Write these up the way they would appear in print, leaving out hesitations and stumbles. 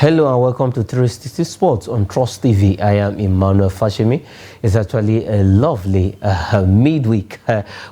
Hello and welcome to 360 Sports on Trust TV. I am Emmanuel Fashemi. It's actually a lovely midweek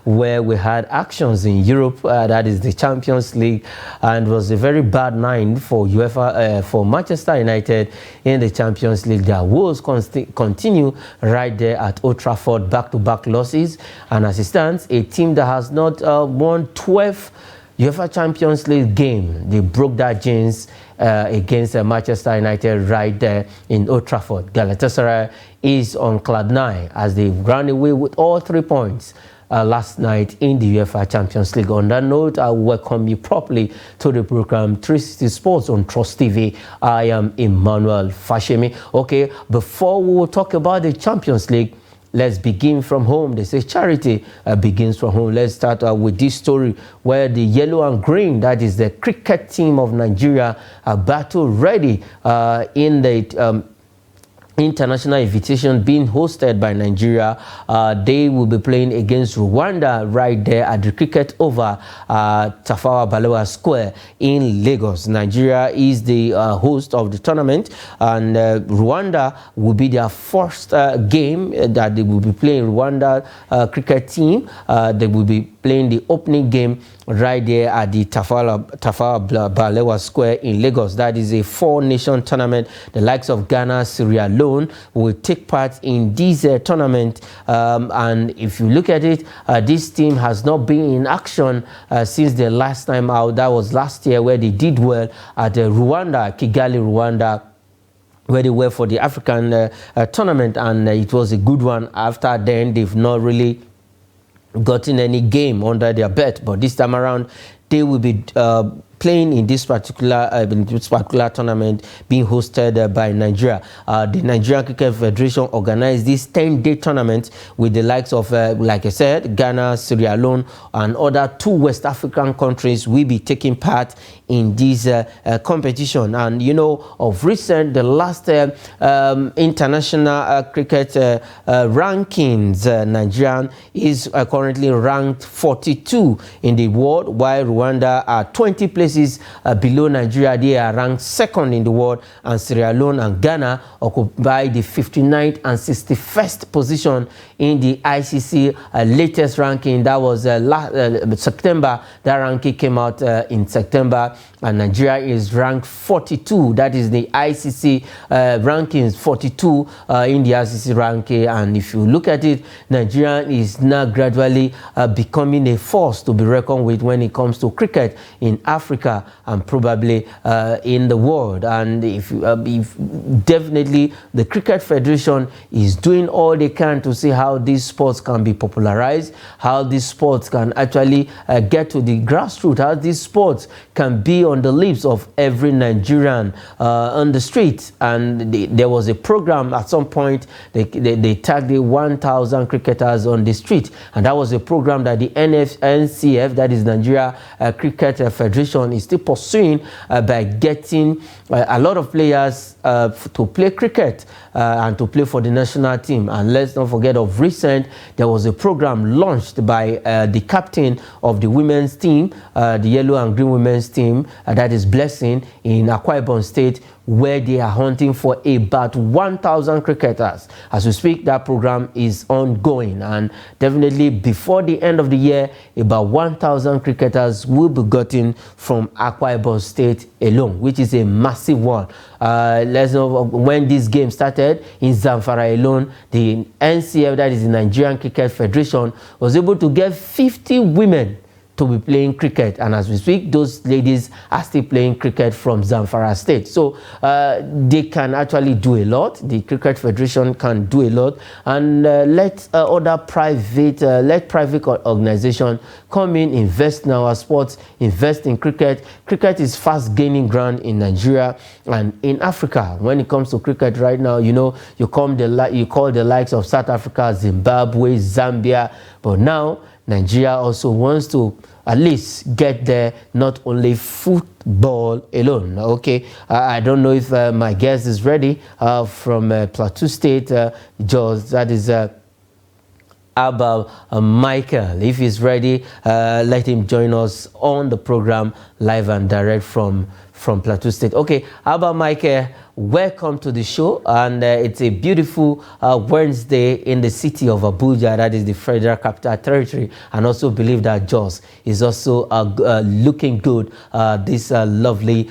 where we had actions in Europe, that is the Champions League, and it was a very bad night for UEFA, for Manchester United in the Champions League. Their woes continue right there at Old Trafford, back-to-back losses, and as it stands, a team that has not won 12 UEFA Champions League game, they broke that jinx against Manchester United right there in Old Trafford. Galatasaray is on cloud 9 as they ran away with all 3 points last night in the UEFA Champions League. On that note, I welcome you properly to the program 360 Sports on Trust TV. I am Emmanuel Fashemi. Okay, before we will talk about the Champions League, let's begin from home. They say charity begins from home. Let's start with this story where the yellow and green, that is the cricket team of Nigeria, are battle ready in the international invitation being hosted by Nigeria. They will be playing against Rwanda right there at the Cricket Over Tafawa Balewa Square in Lagos. Nigeria is the host of the tournament, and Rwanda will be their first game that they will be playing. Rwanda cricket team, they will be playing the opening game right there at the Tafawa Balewa Square in Lagos. That is a 4-nation tournament. The likes of Ghana, Sierra Leone will take part in this tournament. And if you look at it, this team has not been in action since the last time out. That was last year, where they did well at Rwanda, Kigali, Rwanda, where they were for the African tournament, and it was a good one. After then, they've not really gotten any game under their belt, but this time around they will be playing in this particular tournament being hosted by Nigeria. The Nigerian Cricket Federation organized this 10-day tournament with the likes of, like I said, Ghana, Sierra Leone, and other 2 West African countries will be taking part in this competition. And you know, of recent, the last international cricket rankings, Nigeria is currently ranked 42 in the world, while Rwanda are 20 places below Nigeria. They are ranked 2nd in the world, and Sierra Leone and Ghana occupy the 59th and 61st position in the ICC latest ranking. That was September. That ranking came out in September, and Nigeria is ranked 42. That is the ICC rankings, 42 in the ICC ranking. And if you look at it, Nigeria is now gradually becoming a force to be reckoned with when it comes to cricket in Africa and probably in the world. And if definitely the Cricket Federation is doing all they can to see how these sports can be popularized, how these sports can actually get to the grassroots, how these sports can be on the lips of every Nigerian on the street. And there was a program at some point, they tagged the 1,000 cricketers on the street, and that was a program that the NFF, that is Nigeria Cricket Federation, is still pursuing by getting a lot of players to play cricket and to play for the national team. And let's not forget, of recent, there was a program launched by the captain of the women's team, the yellow and green women's team, that is Blessing, in Akwa Ibom State, where they are hunting for about 1,000 cricketers. As we speak, that program is ongoing, and definitely before the end of the year, about 1,000 cricketers will be gotten from Akwa Ibom State alone, which is a massive one. Let's know when this game started in Zamfara alone, the NCF, that is the Nigerian Cricket Federation, was able to get 50 women to be playing cricket, and as we speak, those ladies are still playing cricket from Zamfara State. So they can actually do a lot. The Cricket Federation can do a lot, and let other private organizations come in, invest in our sports, invest in cricket. Cricket is fast gaining ground in Nigeria and in Africa. When it comes to cricket right now, you know, you call the likes of South Africa, Zimbabwe, Zambia, but now Nigeria also wants to at least get there, not only football alone. Okay, I don't know if my guest is ready from Plateau State, Jos, that is Abba Michael. If he's ready, let him join us on the program live and direct from from Plateau State. Okay, how about Mike? Welcome to the show, and it's a beautiful Wednesday in the city of Abuja, that is the Federal Capital Territory, and also believe that Jos is also looking good this lovely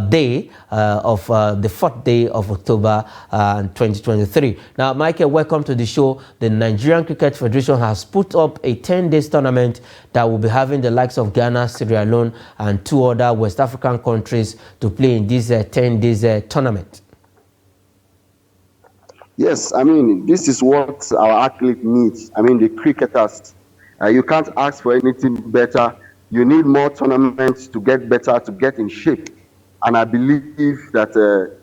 day of the 4th day of October 2023. Now, Michael, welcome to the show. The Nigerian Cricket Federation has put up a 10-day tournament that will be having the likes of Ghana, Sierra Leone, and 2 other West African countries to play in this 10 days tournament. Yes, I mean, this is what our athlete needs. I mean, the cricketers. You can't ask for anything better. You need more tournaments to get better, to get in shape. And I believe that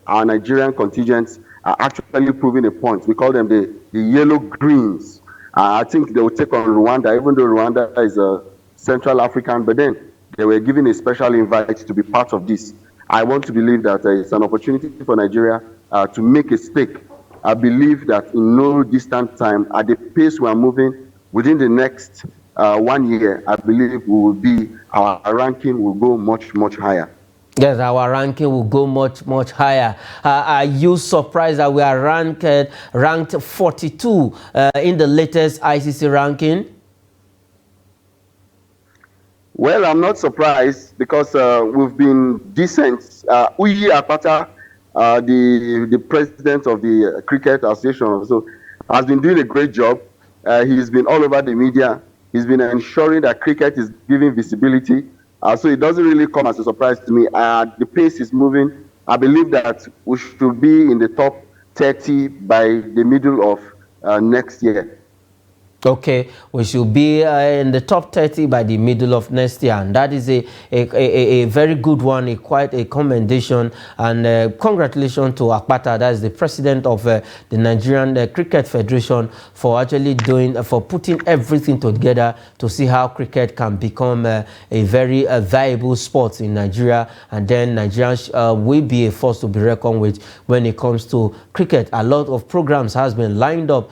our Nigerian contingents are actually proving a point. We call them the yellow greens. I think they will take on Rwanda, even though Rwanda is a Central African, but then they were given a special invite to be part of this. I want to believe that it's an opportunity for Nigeria to make a stake. I believe that in no distant time, at the pace we are moving, within the next 1 year, I believe our ranking will go much, much higher. Yes, our ranking will go much, much higher. Are you surprised that we are ranked 42 in the latest ICC ranking? Well, I'm not surprised because we've been decent. Uyi Akpata, the president of the Cricket Association, so has been doing a great job. He's been all over the media. He's been ensuring that cricket is giving visibility. So it doesn't really come as a surprise to me. The pace is moving. I believe that we should be in the top 30 by the middle of next year. Okay, we should be in the top 30 by the middle of next year, and that is a very good one, quite a commendation, and congratulations to Akpata, that is the president of the Nigerian Cricket Federation, for actually for putting everything together to see how cricket can become a very viable sport in Nigeria, and then Nigerians will be a force to be reckoned with when it comes to cricket. A lot of programs has been lined up.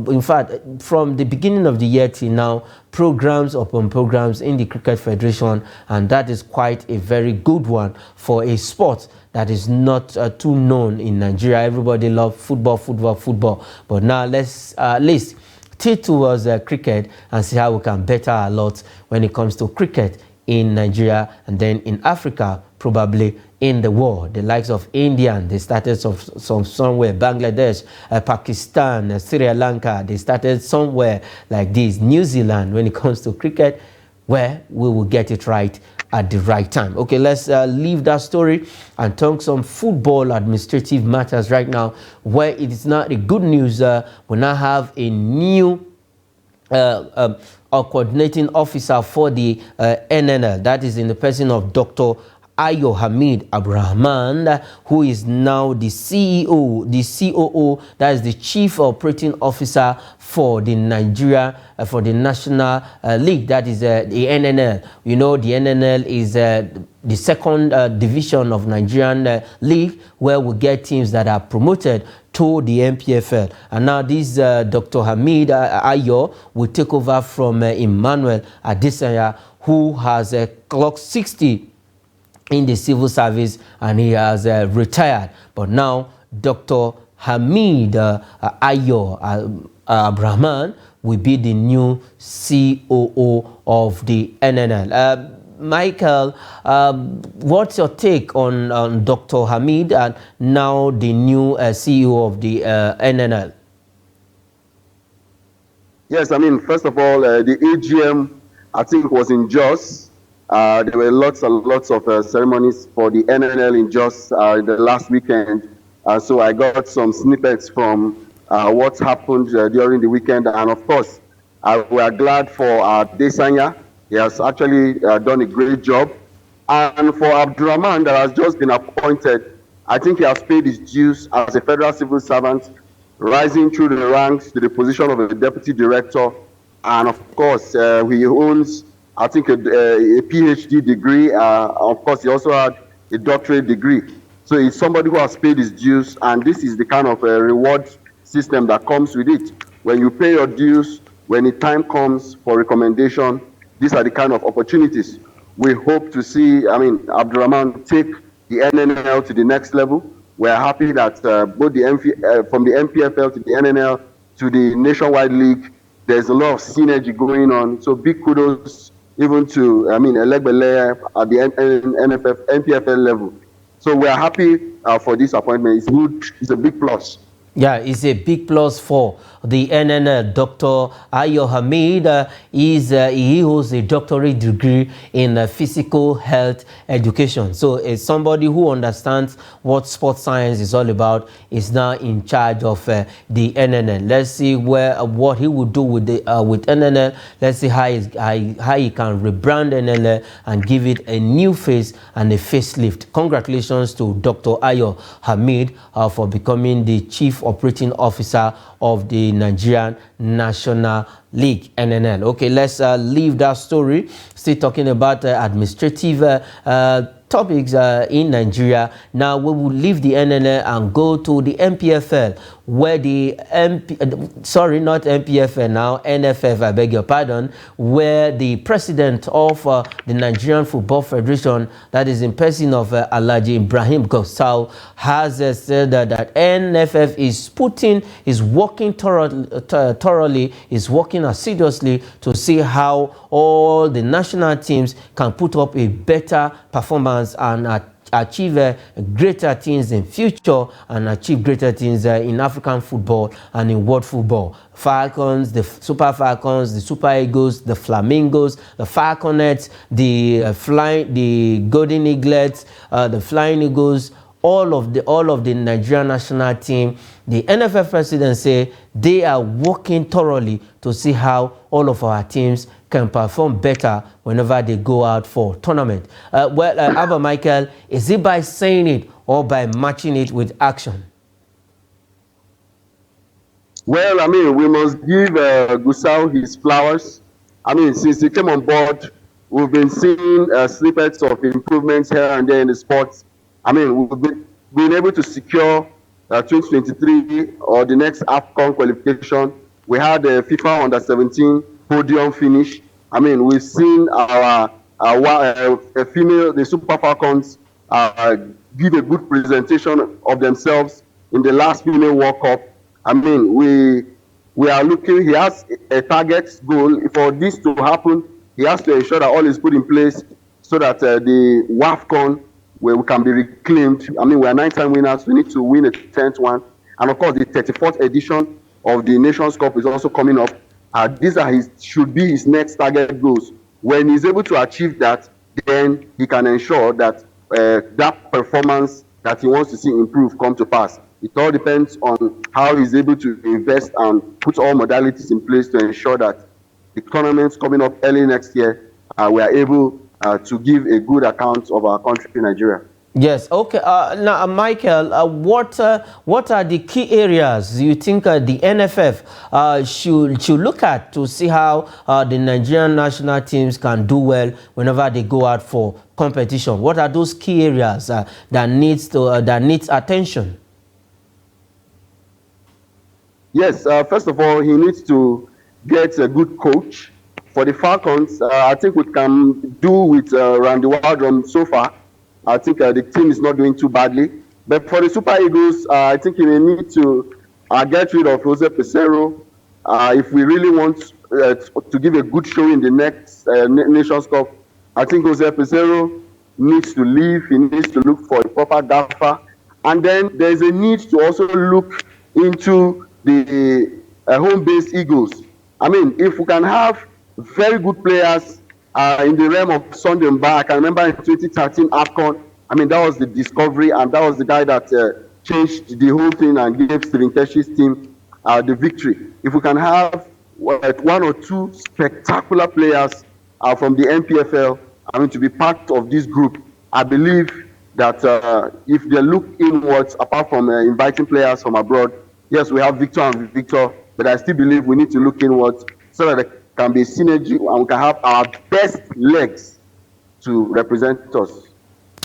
In fact, from the beginning of the year till now, programs upon programs in the Cricket Federation, and that is quite a very good one for a sport that is not too known in Nigeria. Everybody loves football, but now let's at least tilt towards cricket and see how we can better a lot when it comes to cricket in Nigeria, and then in Africa, probably in the world. The likes of India, they started somewhere, Bangladesh, Pakistan, Sri Lanka, they started somewhere like this. New Zealand, when it comes to cricket, where we will get it right at the right time. Okay, let's leave that story and talk some football administrative matters right now, where it is not the good news. We now have a new coordinating officer for the NNL, that is in the person of Dr. Ayo Hamid Abrahman, who is now the CEO, the COO, that is the Chief Operating Officer for the Nigeria, for the National League, that is the NNL. You know, the NNL is the second division of Nigerian League, where we get teams that are promoted to the NPFL. And now this Dr. Hamid Ayo will take over from Emmanuel Adesanya, who has clocked 60 in the civil service, and he has retired. But now Dr. Hamid Ayo Abrahman will be the new COO of the NNL. Michael, what's your take on Dr. Hamid and now the new CEO of the NNL? Yes, I mean, first of all, the AGM, I think, was in Jos. There were lots and lots of ceremonies for the NNL in Jos the last weekend. So I got some snippets from what happened during the weekend. And of course, we are glad for Desanya. He has actually done a great job. And for Abdurrahman, that has just been appointed, I think he has paid his dues as a federal civil servant, rising through the ranks to the position of a deputy director. And of course, he owns, I think, a PhD degree. Of course, he also had a doctorate degree. So he's somebody who has paid his dues, and this is the kind of reward system that comes with it. When you pay your dues, when the time comes for recommendation, these are the kind of opportunities. We hope to see, Abdurrahman take the NNL to the next level. We're happy that both from the MPFL to the NNL to the Nationwide League, there's a lot of synergy going on. So big kudos even to, Elegbele at the NFF, MPFL level. So we're happy for this appointment. It's good. It's a big plus. Yeah, it's a big plus for the NNL. Dr. Ayo Hamid he holds a doctorate degree in physical health education. So it's somebody who understands what sports science is all about, is now in charge of the NNL. Let's see what he will do with NNL. Let's see how he can rebrand NNL and give it a new face and a facelift. Congratulations to Dr. Ayo Hamid for becoming the Chief Operating Officer of the Nigerian National League, NNL. Okay, let's leave that story. Still talking about administrative topics in Nigeria. Now we will leave the NNL and go to the MPFL, where the not MPFL now, NFF, I beg your pardon, where the president of the Nigerian Football Federation, that is in person of Alhaji Ibrahim Gusau, has said that NFF is working thoroughly, is working assiduously to see how all the national teams can put up a better performance and achieve greater things in future and achieve greater things in African football and in world football. Falcons, the Super Falcons, the Super Eagles, the Flamingos, the Falconets, the Golden Eaglets, the Flying Eagles, all of the Nigerian national team. The NFF president say they are working thoroughly to see how all of our teams can perform better whenever they go out for tournament. Abba Michael, is it by saying it or by matching it with action? Well, we must give Gusau his flowers. Since he came on board, we've been seeing snippets of improvements here and there in the sports. We've been able to secure 2023 or the next AFCON qualification. We had a FIFA Under-17 podium finish. We've seen our female, the Super Falcons, give a good presentation of themselves in the last female World Cup. We are looking. He has a target goal. For this to happen, he has to ensure that all is put in place so that the WAFCON, where we can be reclaimed. We are 9-time winners. We need to win a 10th one, and of course, the 34th edition of the Nations Cup is also coming up. These should be his next target goals. When he's able to achieve that, then he can ensure that that performance that he wants to see improve come to pass. It all depends on how he's able to invest and put all modalities in place to ensure that the tournaments coming up early next year, we are able to give a good account of our country, Nigeria. Yes. Okay. Now, Michael, what are the key areas you think the NFF should look at to see how the Nigerian national teams can do well whenever they go out for competition? What are those key areas that needs attention? Yes. First of all, he needs to get a good coach. For the Falcons, I think we can do with Randy Waldron so far. I think the team is not doing too badly. But for the Super Eagles, I think he may need to get rid of Jose Pesero if we really want to give a good show in the next Nations Cup. I think Jose Pesero needs to leave. He needs to look for a proper gaffer. And then there's a need to also look into the home-based Eagles. If we can have very good players in the realm of Sunday Mba. I can remember in 2013 AFCON, that was the discovery, and that was the guy that changed the whole thing and gave Stephen Keshi's team the victory. If we can have one or two spectacular players from the MPFL, to be part of this group, I believe that if they look inwards, apart from inviting players from abroad, yes, we have Victor and Victor, but I still believe we need to look inwards so that there can be synergy and we can have our best legs to represent us.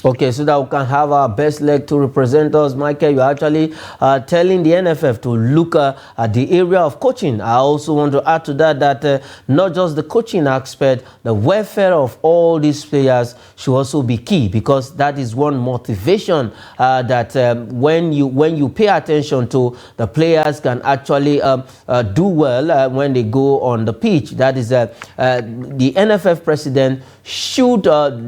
Okay, so that we can have our best leg to represent us. Michael, you're actually telling the NFF to look at the area of coaching. I also want to add to that not just the coaching aspect, the welfare of all these players should also be key, because that is one motivation that when you pay attention to, the players can actually do well when they go on the pitch. That is the NFF president should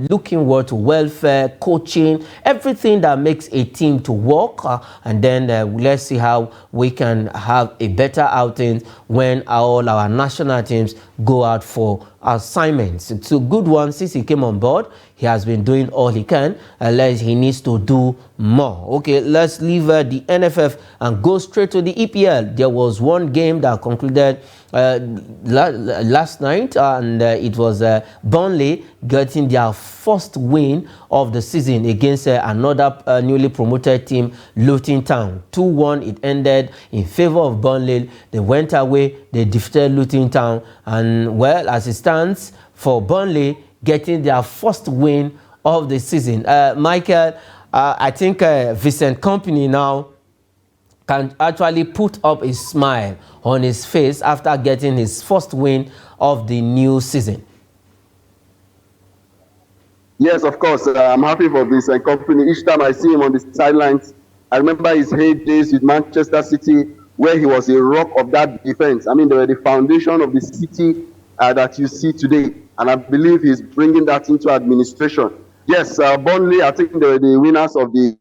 look inward to welfare, coaching, everything that makes a team to work, and then let's see how we can have a better outing when all our national teams go out for assignments. It's a good one. Since he came on board, he has been doing all he can, unless he needs to do more. Okay, let's leave the NFF and go straight to the EPL. There was one game that concluded last night, and it was Burnley getting their first win of the season against another newly promoted team, Luton Town. 2-1 it ended in favor of Burnley. They went away, they defeated Luton Town, and well, as it stands for Burnley getting their first win of the season. Michael, I think Vincent Kompany now can actually put up a smile on his face after getting his first win of the new season. Yes, of course. I'm happy for Vincent Kompany. Each time I see him on the sidelines, I remember his heydays with Manchester City, where he was a rock of that defense. I mean, they were the foundation of the city that you see today. And I believe he's bringing that into administration. Yes, Burnley, I think they were the winners of the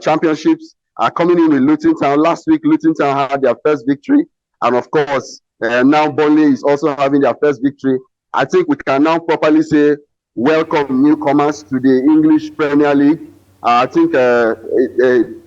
championships, coming in with Luton Town. Last week, Luton Town had their first victory. And of course, now Burnley is also having their first victory. I think we can now properly say, welcome newcomers to the English Premier League. I think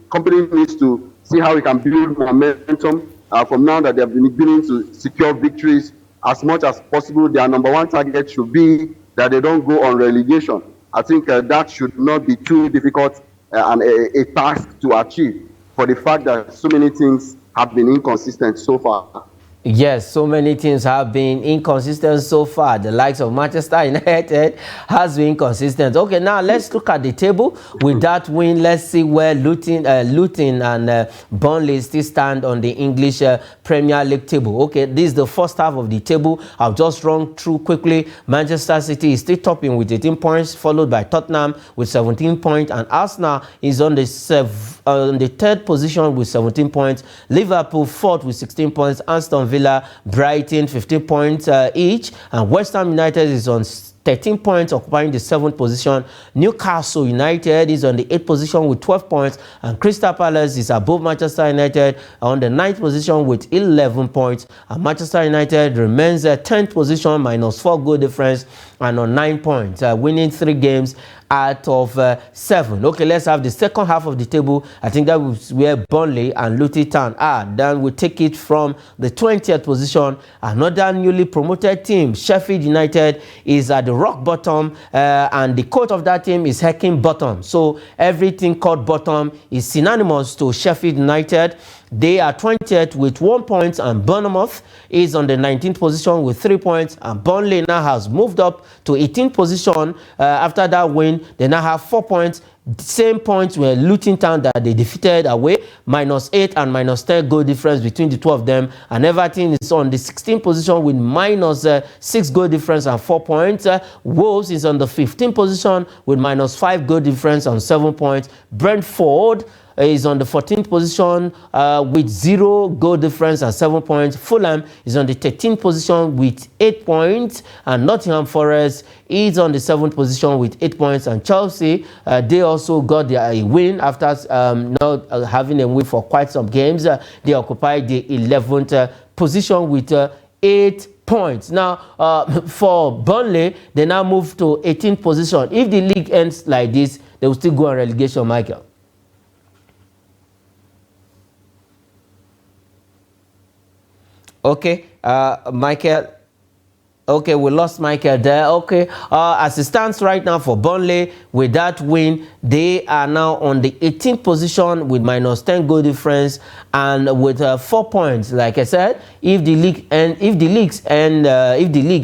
company needs to see how we can build momentum from now that they have been beginning to secure victories as much as possible. Their number one target should be that they don't go on relegation. I think that should not be too difficult and a task to achieve, for the fact that so many things have been inconsistent so far. Yes, so many teams have been inconsistent so far. The likes of Manchester United has been consistent. Okay, now let's look at the table. With that win, let's see where Luton and Burnley still stand on the English Premier League table. Okay, this is the first half of the table. I've just run through quickly. Manchester City is still topping with 18 points, followed by Tottenham with 17 points, and Arsenal is on the third position with 17 points. Liverpool fourth with 16 points. Aston Villa, Brighton 15 points each, and West Ham United is on 13 points, occupying the 7th position. Newcastle United is on the 8th position with 12 points, and Crystal Palace is above Manchester United on the 9th position with 11 points, and Manchester United remains at 10th position minus 4 goal difference and on 9 points, winning 3 games out of 7. Okay, let's have the second half of the table. I think that was where Burnley and Luton Town are. Then we take it from the 20th position. Another newly promoted team, Sheffield United, is at the rock bottom, and the coach of that team is hecking bottom. So everything called bottom is synonymous to Sheffield United. They are 20th with 1 point, and Bournemouth is on the 19th position with 3 points, and Burnley now has moved up to 18th position after that win. They now have 4 points, same points where Luton Town that they defeated away, -8 and -10 goal difference between the two of them, and Everton is on the 16th position with -6 goal difference and 4 points. Wolves is on the 15th position with -5 goal difference and 7 points. Brentford is on the 14th position with 0 goal difference and 7 points. Fulham is on the 13th position with 8 points, and Nottingham Forest is on the 7th position with 8 points. And Chelsea, they also got a win after not having a win for quite some games. They occupy the 11th position with 8 points. Now, for Burnley, they now move to 18th position. If the league ends like this, they will still go on relegation, Michael. Okay, Michael. Okay, we lost Michael there. Okay, as it stands right now for Burnley, with that win, they are now on the 18th position with -10 goal difference and with 4 points. Like I said, if the league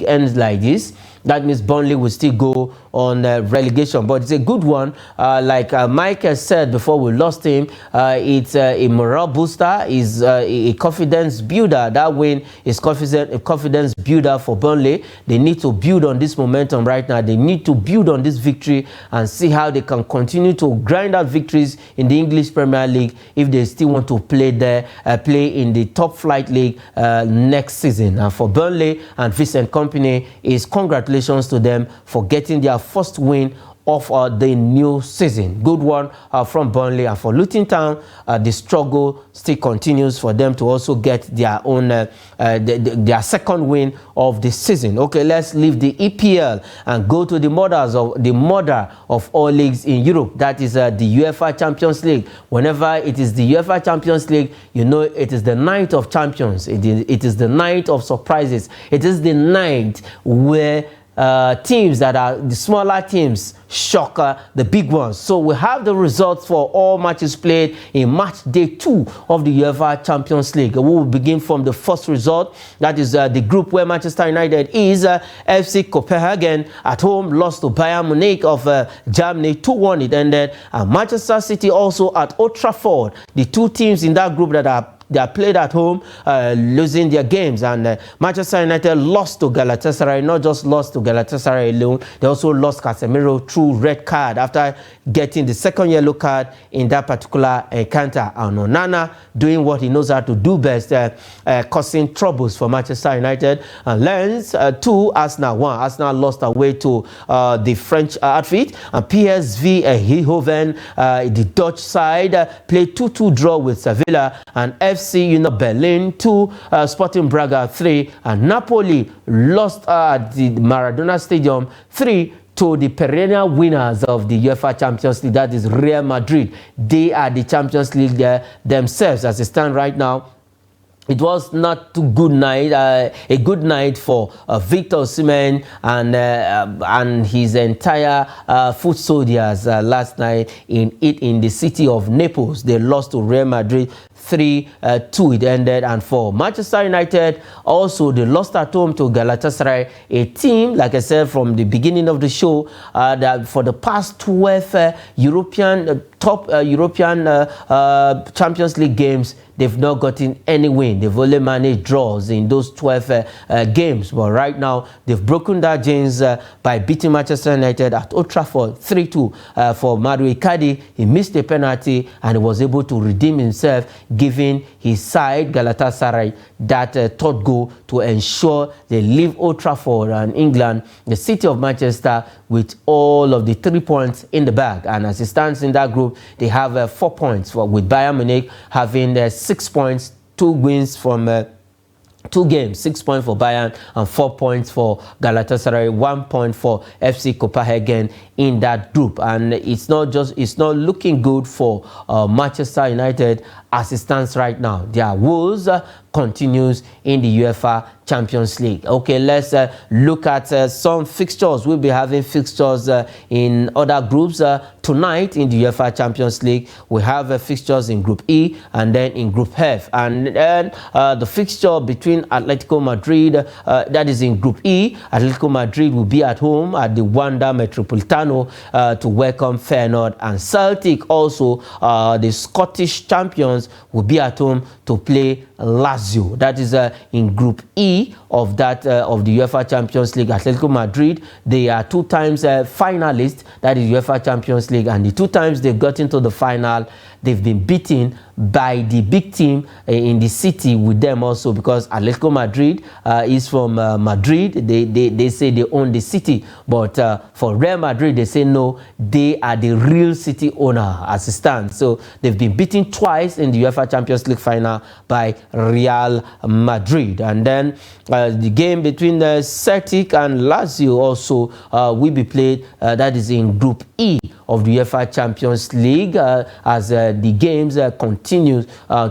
ends like this, that means Burnley will still go on relegation, but it's a good one. Like Mike has said before we lost him, it's a morale booster, is a confidence builder. That win is a confidence builder for Burnley. They need to build on this momentum right now. They need to build on this victory and see how they can continue to grind out victories in the English Premier League if they still want to play there, play in the top flight league next season. And for Burnley and Vincent Kompany, is congratulations to them for getting their first win of the new season. Good one from Burnley. And for Luton Town, the struggle still continues for them to also get their own their second win of the season. Okay, let's leave the EPL and go to the mother of all leagues in Europe. That is the UEFA Champions League. Whenever it is the UEFA Champions League, you know it is the night of champions. It is the night of surprises. It is the night where teams that are the smaller teams shock the big ones. So we have the results for all matches played in match day 2 of the UEFA Champions League. We will begin from the first result. That is the group where Manchester United is. FC Copenhagen at home lost to Bayern Munich of Germany 2-1 it ended. And Manchester City also at Old Trafford. The two teams in that group that are played at home, losing their games. And Manchester United lost to Galatasaray. Not just lost to Galatasaray alone, they also lost Casemiro through red card after getting the second yellow card in that particular encounter. And Onana doing what he knows how to do best, causing troubles for Manchester United. And Lens 2, Arsenal 1. Arsenal lost away to the French outfit. And PSV Eindhoven, the Dutch side, played 2-2 draw with Sevilla. And FC Union Berlin 2, Sporting Braga 3, and Napoli lost at the Maradona Stadium 3 to the perennial winners of the UEFA Champions League, that is Real Madrid. They are the Champions League themselves as they stand right now. It was not too good night, a good night for Victor Osimhen and his entire foot soldiers last night in the city of Naples. They lost to Real Madrid 3-2 it ended. And for Manchester United, also they lost at home to Galatasaray, a team, like I said from the beginning of the show, that for the past 12 top European Champions League games, they've not gotten any win. They've only managed draws in those 12 games. But right now, they've broken that jinx by beating Manchester United at Old Trafford 3-2. For Mario Icardi, he missed a penalty and he was able to redeem himself, giving his side, Galatasaray, that third goal to ensure they leave Old Trafford and England, the city of Manchester, with all of the 3 points in the bag. And as it stands in that group, they have 4 points, with Bayern Munich having 6 points, 2 wins from 2 games, 6 points for Bayern and 4 points for Galatasaray, 1 point for FC Copenhagen in that group. And it's not looking good for Manchester United as it stands right now. Their woes continues in the UEFA Champions League. Okay, let's look at some fixtures. We'll be having fixtures in other groups tonight in the UEFA Champions League. We have fixtures in Group E and then in Group F. And then the fixture between Atletico Madrid, that is in Group E. Atletico Madrid will be at home at the Wanda Metropolitano to welcome Feyenoord, and Celtic, also the Scottish champions, will be at home to play Lazio. That is in Group E of that of the UEFA Champions League. Atletico Madrid, they are 2 times finalists, that is UEFA Champions League, and the 2 times they've got into the final, they've been beaten by the big team in the city with them also, because Atletico Madrid is from Madrid. They say they own the city, but for Real Madrid, they say no, they are the real city owner as it stands. So they've been beaten twice in the UEFA Champions League final by Real Madrid. And then the game between Celtic and Lazio also will be played, that is in Group E of the UEFA Champions League, as the games continue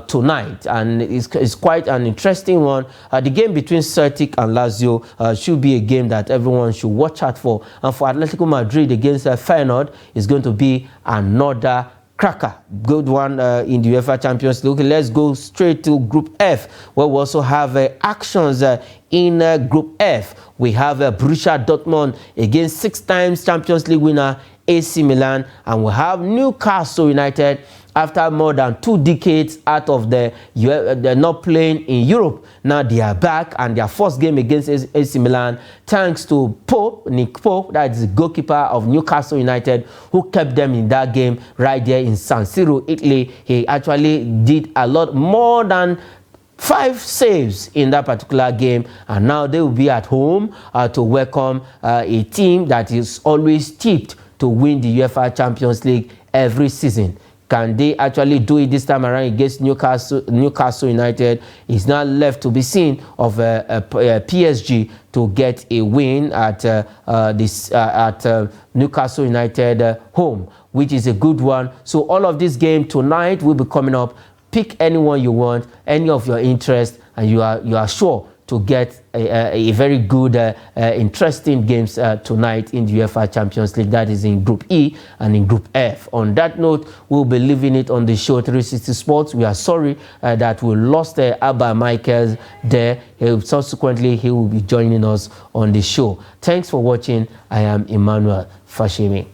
tonight. And it's quite an interesting one. The game between Celtic and Lazio should be a game that everyone should watch out for. And for Atletico Madrid against Feyenoord is going to be another cracker, good one in the UEFA Champions League. Okay, let's go straight to Group F, where we also have actions in Group F. We have Borussia Dortmund against 6 times Champions League winner AC Milan, and we have Newcastle United after more than 2 decades out of they're not playing in Europe. Now they are back, and their first game against AC Milan, thanks to Nick Pope, that is the goalkeeper of Newcastle United, who kept them in that game right there in San Siro, Italy. He actually did a lot more than 5 saves in that particular game, and now they will be at home to welcome a team that is always tipped to win the UEFA Champions League every season. Can they actually do it this time around against Newcastle United? It's now left to be seen of PSG to get a win at Newcastle United home, which is a good one. So all of this game tonight will be coming up. Pick anyone you want, any of your interest, and you are sure to get a very good, interesting games tonight in the UEFA Champions League. That is in Group E and in Group F. On that note, we'll be leaving it on the show 360 Sports. We are sorry that we lost Abba Michaels there. Subsequently, he will be joining us on the show. Thanks for watching. I am Emmanuel Fashimi.